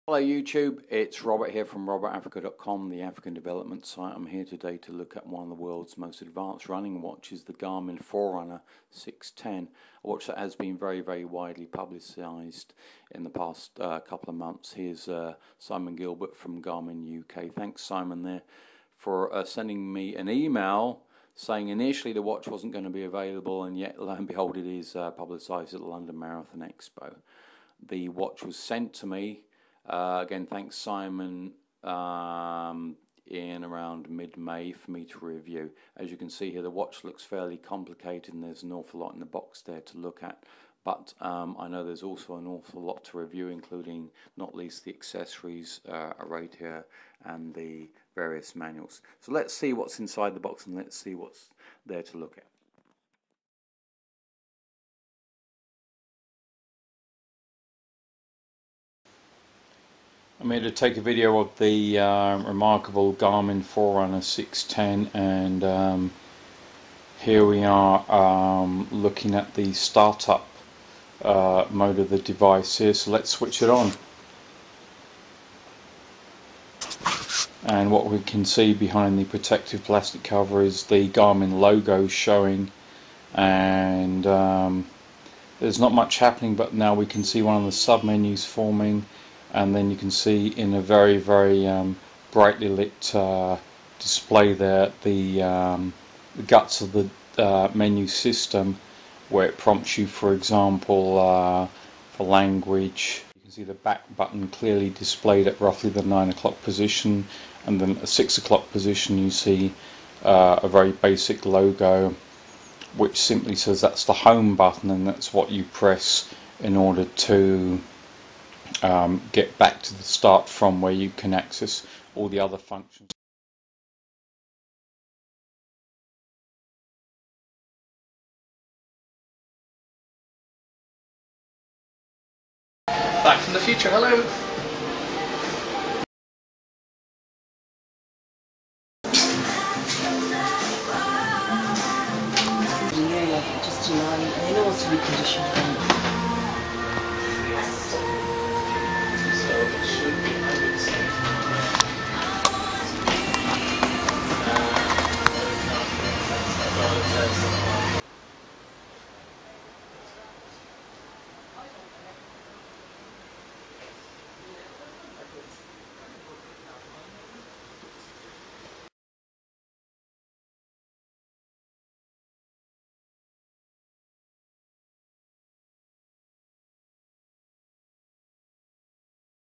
Hello YouTube, it's Robert here from robertafrica.com, the African development site. I'm here today to look at one of the world's most advanced running watches, the Garmin Forerunner 610, a watch that has been very widely publicised in the past couple of months. Here's Simon Gilbert from Garmin UK. Thanks Simon there for sending me an email saying initially the watch wasn't going to be available, and yet lo and behold it is publicised at the London Marathon Expo. The watch was sent to me. Again, thanks Simon, in around mid-May for me to review. As you can see here, the watch looks fairly complicated and there's an awful lot in the box there to look at. But I know there's also an awful lot to review, including not least the accessories arrayed here and the various manuals. So let's see what's inside the box and let's see what's there to look at. I'm here to take a video of the remarkable Garmin Forerunner 610, and here we are looking at the startup mode of the device here. So let's switch it on, and what we can see behind the protective plastic cover is the Garmin logo showing, and there's not much happening, but now we can see one of the sub-menus forming. And then you can see in a very brightly lit display there the guts of the menu system, where it prompts you, for example, for language. You can see the back button clearly displayed at roughly the 9 o'clock position, and then at the 6 o'clock position you see a very basic logo which simply says that's the home button, and that's what you press in order to get back to the start from, where you can access all the other functions. Back from the future, hello! Just in line, and then also reconditioned. So it should be, I would say.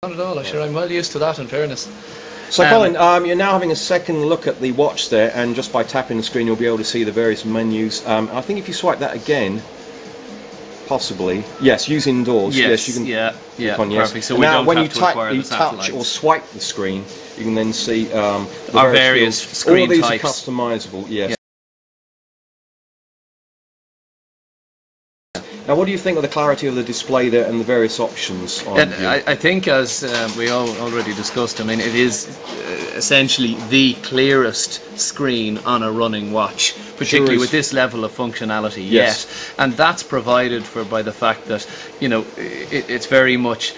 Not at all, I'm well used to that, in fairness. So Colin, you're now having a second look at the watch there, and just by tapping the screen you'll be able to see the various menus. I think if you swipe that again, possibly, yes, use indoors. Yes, you can. Yeah, on, yes. perfect. So and we now don't when have you to touch acquire or swipe the screen, you can then see our various screen all of these types. are customizable. Yes. Yeah. Now, what do you think of the clarity of the display there and the various options? On I think, as we already discussed, I mean, it is essentially the clearest screen on a running watch, particularly with this level of functionality. Yes. And that's provided for by the fact that, you know, it's very much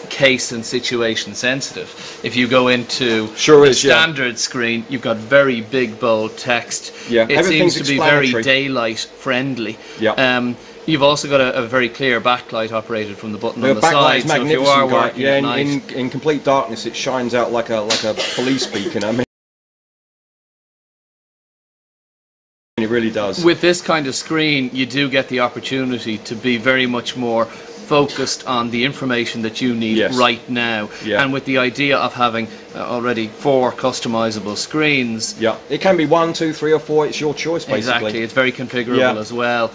case and situation sensitive. If you go into the standard screen, you've got very big bold text. Yeah, it seems to be very daylight friendly. Yeah. You've also got a very clear backlight operated from the button on the side. So if you are working at night, in complete darkness, it shines out like a police beacon. I mean, it really does. With this kind of screen, you do get the opportunity to be very much more focused on the information that you need right now. Yeah. And with the idea of having already 4 customizable screens. Yeah, it can be 1, 2, 3 or 4. It's your choice, basically. Exactly, it's very configurable as well.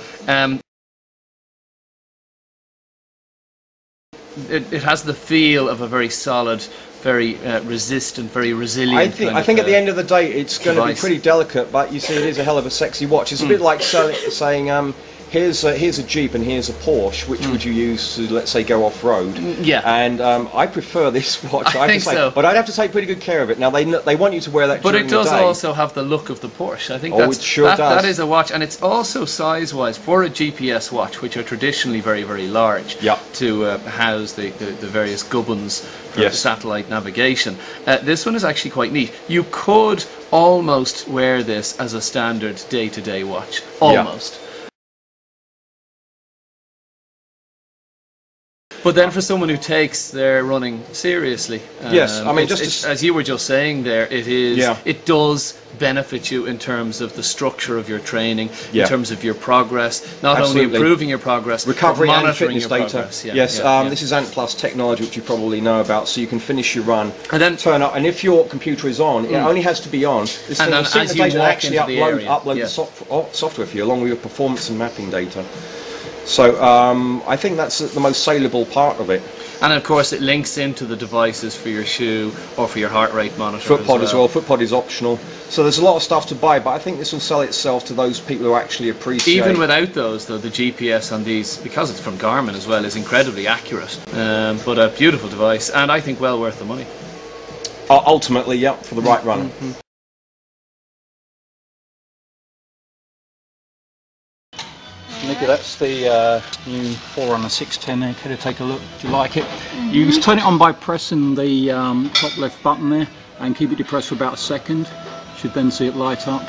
It has the feel of a very solid, very resistant, very resilient. I think at the end of the day, it's going to be pretty delicate, but you see, it is a hell of a sexy watch. It's a bit like saying, here's a Jeep and here's a Porsche. Which would you use to, let's say, go off road? Yeah. And I prefer this watch. I think so. But I'd have to take pretty good care of it. Now they want you to wear that. But during it does the day. also have the look of the Porsche. I think it sure does. that is a watch, and it's also size-wise for a GPS watch, which are traditionally very, very large. Yeah. To house the various gubbins for satellite navigation. This one is actually quite neat. You could almost wear this as a standard day-to-day watch. Almost. But then for someone who takes their running seriously, yes, I mean, just as you were just saying there, it does benefit you in terms of the structure of your training, in terms of your progress, not only improving your progress, recovery but and monitoring fitness your data. progress. This is Ant Plus technology, which you probably know about, so you can finish your run and then turn up, and if your computer is on, it only has to be on. This thing will sync the data and actually upload the software for you, along with your performance and mapping data. So I think that's the most saleable part of it. And of course it links into the devices for your shoe or for your heart rate monitor. Footpod as well. Footpod is optional. So there's a lot of stuff to buy, but I think this will sell itself to those people who actually appreciate. Even without those, though, the GPS on these, because it's from Garmin as well, is incredibly accurate. But a beautiful device, and I think well worth the money. Ultimately, yeah, for the right runner. Nicky, that's the new Forerunner 610 there. Can you take a look? Do you like it? You just turn it on by pressing the top left button there and keep it depressed for about a second. Should then see it light up.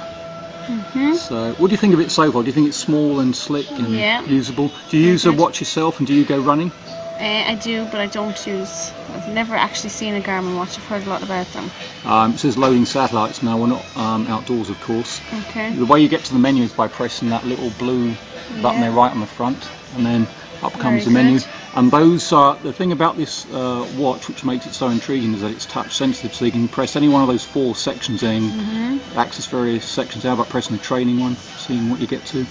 So, what do you think of it so far? Do you think it's small and slick and usable? Do you use a watch yourself, and do you go running? I do, but I don't use. I've never actually seen a Garmin watch. I've heard a lot about them. It says loading satellites now. We're not outdoors, of course. Okay. The way you get to the menu is by pressing that little blue button there right on the front, and then up comes the menu. And those are the thing about this watch, which makes it so intriguing, is that it's touch sensitive, so you can press any one of those 4 sections and access various sections. How about pressing the training one, seeing what you get to?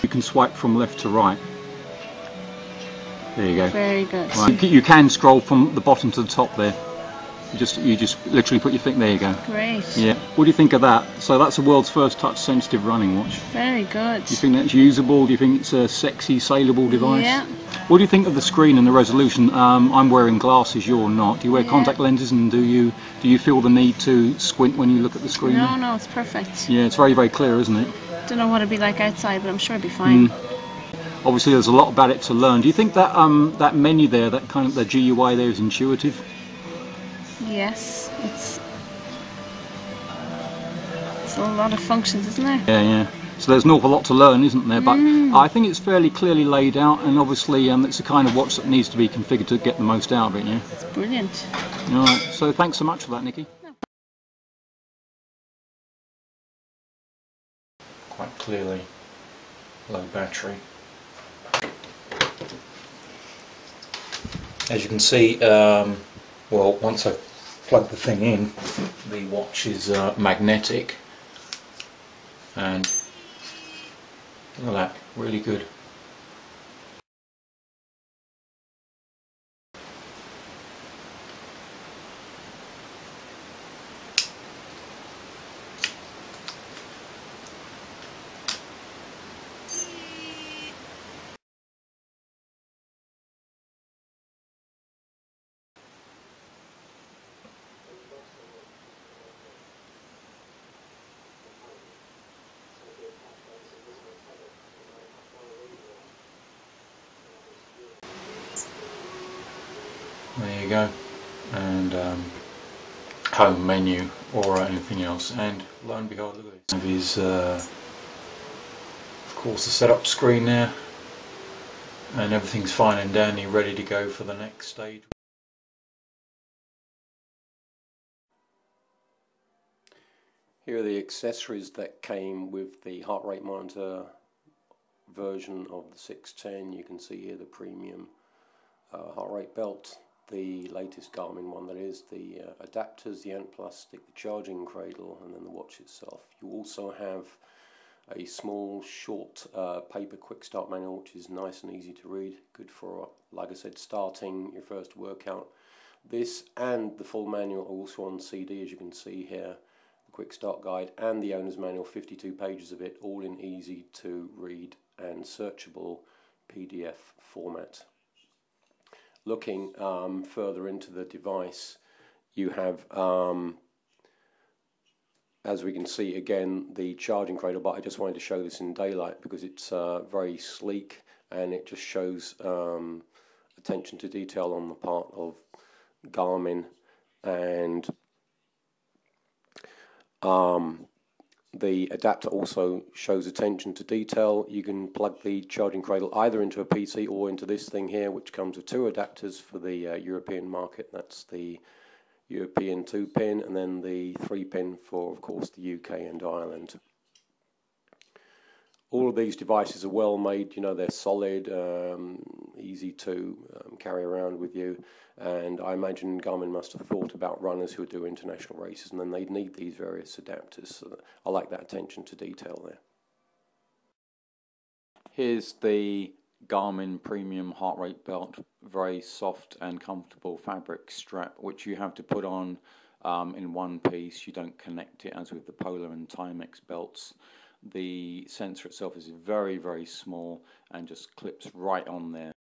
You can swipe from left to right. There you go. Very good. Right. You can scroll from the bottom to the top there. You just literally put your finger. There you go. Great. Yeah. What do you think of that? So that's the world's first touch-sensitive running watch. Very good. Do you think that's usable? Do you think it's a sexy, saleable device? Yeah. What do you think of the screen and the resolution? I'm wearing glasses. You're not. Do you wear contact lenses? And do you feel the need to squint when you look at the screen? No, it's perfect. Yeah, it's very, very clear, isn't it? Don't know what it'd be like outside, but I'm sure it'd be fine. Obviously, there's a lot about it to learn. Do you think that that menu there, that kind of the GUI there, is intuitive? Yes, it's a lot of functions, isn't there? Yeah. So there's an awful lot to learn, isn't there? But I think it's fairly clearly laid out, and obviously it's the kind of watch that needs to be configured to get the most out of it. Yeah. It's brilliant. All right. So thanks so much for that, Nikki. Quite clearly, low battery. As you can see, well, once I plug the thing in, the watch is magnetic, and look at that, really good. There you go, and home menu or anything else, and lo and behold, look at this. His, of course, the setup screen there, and everything's fine and dandy, ready to go for the next stage. Here are the accessories that came with the heart rate monitor version of the 610. You can see here the premium heart rate belt, the latest Garmin one, that is, the adapters, the Ant Plus stick, the charging cradle, and then the watch itself. You also have a small, short paper quick start manual, which is nice and easy to read, good for, like I said, starting your first workout. This and the full manual are also on CD, as you can see here. The quick start guide, and the owner's manual, 52 pages of it, all in easy to read and searchable PDF format. Looking further into the device, you have, as we can see again, the charging cradle, but I just wanted to show this in daylight because it's very sleek, and it just shows attention to detail on the part of Garmin, and the adapter also shows attention to detail. You can plug the charging cradle either into a PC or into this thing here, which comes with two adapters for the European market. That's the European 2-pin, and then the 3-pin for, of course, the UK and Ireland. All of these devices are well made, you know, they're solid, easy to carry around with you, and I imagine Garmin must have thought about runners who do international races, and then they'd need these various adapters. So I like that attention to detail there. Here's the Garmin Premium Heart Rate Belt, very soft and comfortable fabric strap, which you have to put on in one piece. You don't connect it as with the Polar and Timex belts. The sensor itself is very, very small and just clips right on there.